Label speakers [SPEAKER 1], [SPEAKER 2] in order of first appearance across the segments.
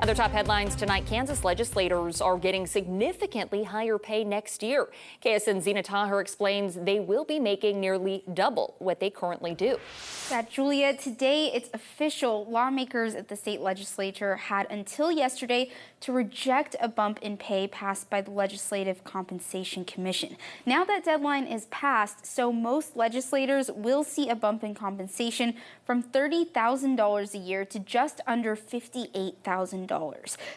[SPEAKER 1] Other top headlines tonight, Kansas legislators are getting significantly higher pay next year. KSN's Zena Taher explains they will be making nearly double what they currently do.
[SPEAKER 2] Yeah, Julia, today it's official. Lawmakers at the state legislature had until yesterday to reject a bump in pay passed by the Legislative Compensation Commission. Now that deadline is passed, so most legislators will see a bump in compensation from $30,000 a year to just under $58,000.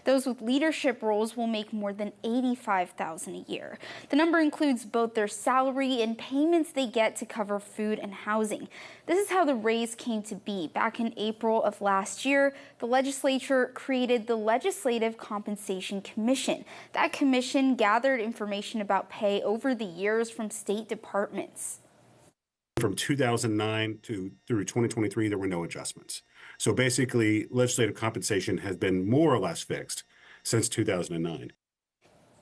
[SPEAKER 2] Those with leadership roles will make more than $85,000 a year. The number includes both their salary and payments they get to cover food and housing. This is how the raise came to be. Back in April of last year, the legislature created the Legislative Compensation Commission. That commission gathered information about pay over the years from state departments.
[SPEAKER 3] From 2009 through 2023, there were no adjustments. So basically, legislative compensation has been more or less fixed since 2009.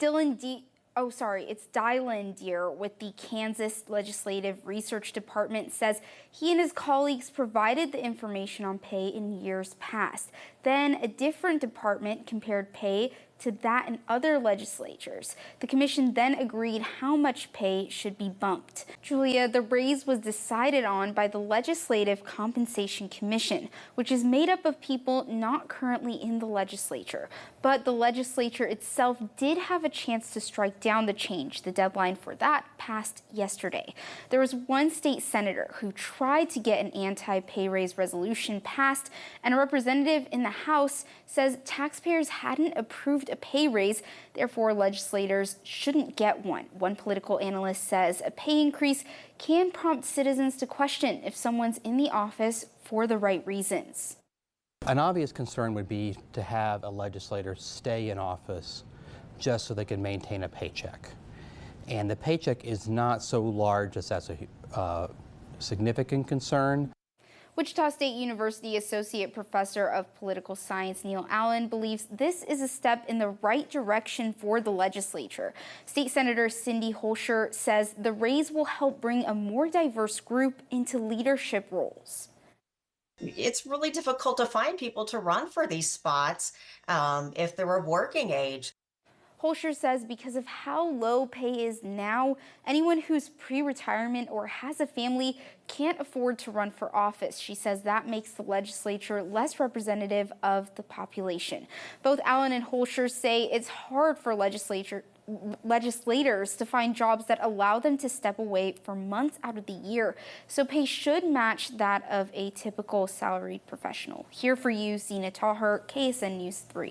[SPEAKER 2] It's Dylan Deere with the Kansas Legislative Research Department says he and his colleagues provided the information on pay in years past. Then a different department compared pay to that in other legislatures. The commission then agreed how much pay should be bumped. Julia, the raise was decided on by the Legislative Compensation Commission, which is made up of people not currently in the legislature. But the legislature itself did have a chance to strike down the change. The deadline for that passed yesterday. There was one state senator who tried to get an anti-pay raise resolution passed, and a representative in the House says taxpayers hadn't approved a pay raise, therefore legislators shouldn't get one. One political analyst says a pay increase can prompt citizens to question if someone's in the office for the right reasons.
[SPEAKER 4] An obvious concern would be to have a legislator stay in office just so they can maintain a paycheck. And the paycheck is not so large as that's a significant concern.
[SPEAKER 2] Wichita State University Associate Professor of Political Science Neil Allen believes this is a step in the right direction for the legislature. State Senator Cindy Holscher says the raise will help bring a more diverse group into leadership roles.
[SPEAKER 5] It's really difficult to find people to run for these spots if they're of working age.
[SPEAKER 2] Holscher says because of how low pay is now, anyone who's pre-retirement or has a family can't afford to run for office. She says that makes the legislature less representative of the population. Both Allen and Holscher say it's hard for legislators to find jobs that allow them to step away for months out of the year. So pay should match that of a typical salaried professional. Here for you, Zena Taher, KSN News 3.